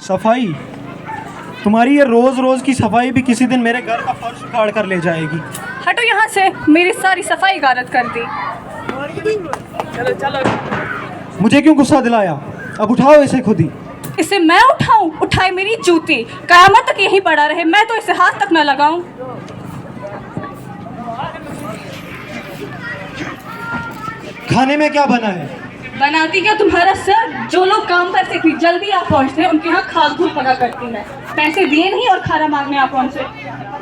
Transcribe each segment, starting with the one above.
सफाई? तुम्हारी ये रोज़ रोज़ की सफाई भी किसी दिन मेरे घर का फर्श उखाड़ कर ले जाएगी। हटो यहाँ से, मेरी सारी सफाई गारत कर दी। चलो चलो। मुझे क्यों गुस्सा दिलाया? अब उठाओ इसे खुद ही। इसे मैं उठाऊं? उठाए मेरी जूती, कयामत तक यहीं पड़ा रहे, मैं तो इसे हाथ तक न लगाऊं। खाने में क्या बना है? बनाती क्या तुम्हारा सर? जो लोग काम पर से इतनी जल्दी आप पहुंचते हैं उनके यहाँ खाक धूल पका करती मैं। पैसे दिए नहीं और खाना मांगने आप पहुंचे।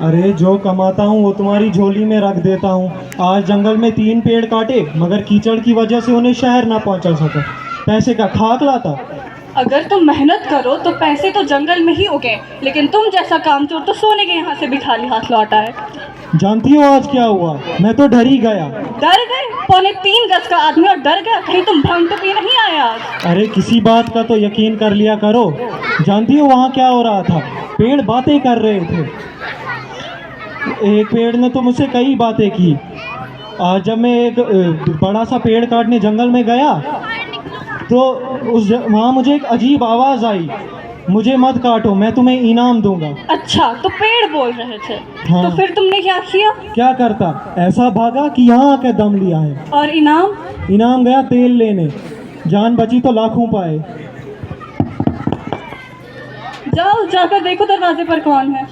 अरे जो कमाता हूँ वो तुम्हारी झोली में रख देता हूँ। आज जंगल में 3 पेड़ काटे मगर कीचड़ की वजह से उन्हें शहर ना पहुँचा सका। पैसे का खाक लाता। अगर तुम मेहनत करो तो पैसे तो जंगल में ही उगे, लेकिन तुम जैसा कामचोर तो सोने के यहाँ से भी खाली हाथ लौटा है। जानती हो आज क्या हुआ? मैं तो डर ही गया। डर गए? 3.25 गज का आदमी और डर गया? कहीं तुम भंग तो पी नहीं आया आज? अरे किसी बात का तो यकीन कर लिया करो। जानती हो वहाँ क्या हो रहा था? पेड़ बातें कर रहे थे। एक पेड़ ने तो मुझसे कई बातें की। आज जब मैं एक बड़ा सा पेड़ काटने जंगल में गया तो वहाँ मुझे एक अजीब आवाज़ आई, मुझे मत काटो, मैं तुम्हें इनाम दूंगा। अच्छा, तो पेड़ बोल रहे थे? हाँ। तो फिर तुमने क्या किया? क्या करता, ऐसा भागा कि यहाँ आके दम लिया है। और इनाम? इनाम गया तेल लेने, जान बची तो लाखों पाए। जाओ जाकर देखो दरवाजे पर कौन है।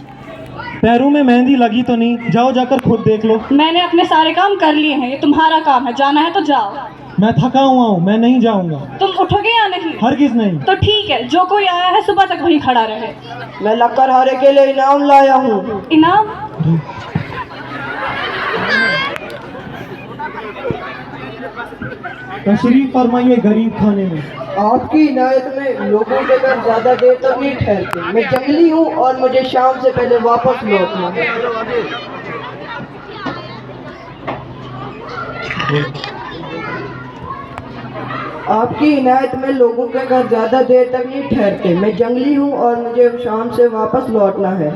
पैरों में मेहंदी लगी तो नहीं? जाओ जाकर खुद देख लो। मैंने अपने सारे काम कर लिए हैं, ये तुम्हारा काम है, जाना है तो जाओ। मैं थका हुआ हूँ, मैं नहीं जाऊँगा। तुम उठोगे या नहीं? हरगिज़ नहीं। तो ठीक है, जो कोई आया है सुबह तक वहीं खड़ा रहे। मैं लक्कड़हारे के लिए इनाम लाया हूँ। इनाम? तशरीफ फरमाइए गरीब खाने में। आपकी इनायत में लोगों के घर ज्यादा देर तक नहीं ठहरते। मैं जंगली हूँ और मुझे शाम से पहले वापस लौटना है। आपकी इनायत में लोगों के घर ज्यादा देर तक नहीं ठहरते। मैं जंगली हूँ और मुझे शाम से वापस लौटना है।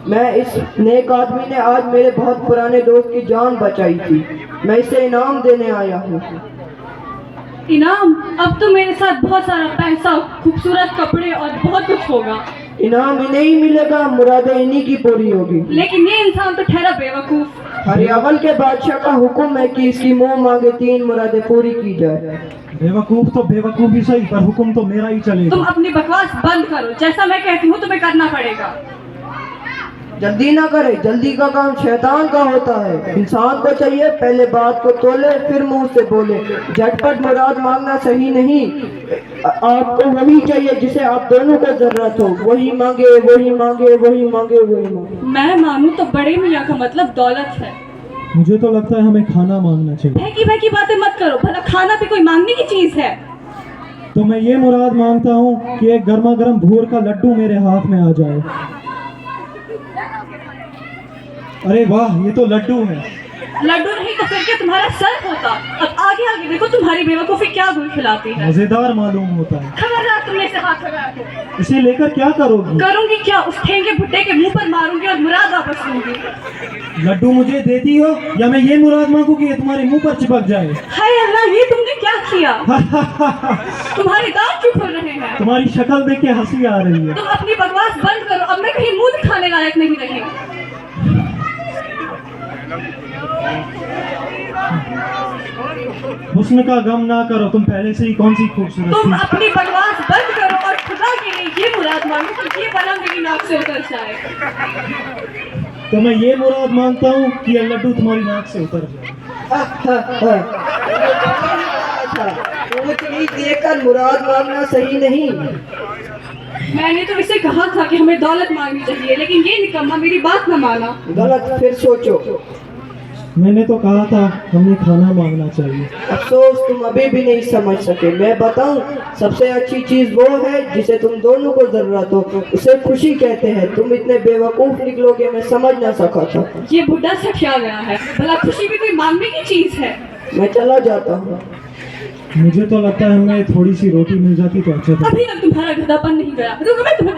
मैं इस नेक आदमी ने आज मेरे बहुत पुराने दोस्त की जान बचाई थी। मैं इसे इनाम देने आया हूँ। इनाम? अब तो मेरे साथ बहुत सारा पैसा, खूबसूरत कपड़े और बहुत कुछ होगा। इनाम इन्हें ही मिलेगा, मुरादें इन्हीं की पूरी होगी। लेकिन ये इंसान तो ठहरा बेवकूफ। हरियावल के बादशाह का हुक्म है कि इसकी मुंह मांगे 3 मुरादें पूरी की जाए। बेवकूफ तो बेवकूफ ही सही, पर हुक्म तो मेरा ही चलेगा। तुम अपनी बकवास बंद करो, जैसा मैं कहती हूँ तुम्हें करना पड़ेगा। जल्दी ना करे, जल्दी का काम शैतान का होता है। इंसान को चाहिए पहले बात को तोले फिर मुंह से बोले। झटपट मुराद मांगना सही नहीं। आपको वही चाहिए जिसे आप दोनों को जरूरत हो। वही मांगे वही मांगे वही मांगे वही मांगे। मैं मानूं तो बड़े मियाँ का मतलब दौलत है। मुझे तो लगता है हमें खाना मांगना चाहिए। बहकी बहकी बातें मत करो, भला खाना भी कोई मांगने की चीज है? तो मैं ये मुराद मांगता हूँ कि एक गर्मा गर्म भूर का लड्डू मेरे हाथ में आ जाए। अरे वाह, ये तो लड्डू है। लड्डू नहीं तो फिर क्या तुम्हारा सर होता? अब आगे आगे देखो तुम्हारी बेवकूफी क्या गुल खिलाती है। मजेदार मालूम होता है। खबरदार तुमने इसे हाथ लगाया तो। इसे लेकर क्या करोगी? करूंगी क्या, उस ठेंगे भुट्टे के मुंह पर मारूंगी और मुराद वापस लूंगी। लड्डू मुझे देती हो या मैं ये मुराद मांगू कि ये तुम्हारे मुंह पर चिपक जाए? हाय अल्लाह, ये तुमने क्या किया? तुम्हारे दांत क्यों खुल रहे हैं? तुम्हारी शक्ल देख के हंसी आ रही है। तुम अपनी बकवास बंद करो, अब मैं कहीं मुंह दिखाने लायक नहीं रही। हुस्न का गम ना करो, तुम पहले से ही कौन सी खूबसूरत तुम थी। अपनी बकवास बंद करो और खुदा के लिए ये मुराद मांगो कि ये बना मेरी नाक से उतर जाए। तो मैं ये मुराद मांगता हूँ कि ये लड्डू तुम्हारी नाक से उतर जाए। उतनी देखकर मुराद मांगना सही नहीं। मैंने तो इसे कहा था कि हमें दौलत मांगनी चाहिए, लेकिन ये निकम्मा मेरी बात न माना। गलत, फिर सोचो। मैंने तो कहा था हमें खाना मांगना चाहिए। अफसोस तुम अभी भी नहीं समझ सके। मैं बताऊं, सबसे अच्छी चीज वो है जिसे तुम दोनों को जरूरत हो। उसे खुशी कहते हैं। तुम इतने बेवकूफ निकलोगे मैं समझ ना सका था। ये बुढ़ा सठिया गया है, भला खुशी भी कोई मांगने की चीज है? मैं चला जाता हूँ। मुझे तो लगता है हमें थोड़ी सी रोटी मिल जाती तो अच्छा था। अभी तक तुम्हारा गधापन नहीं गया। रुको, मैं तुम्हें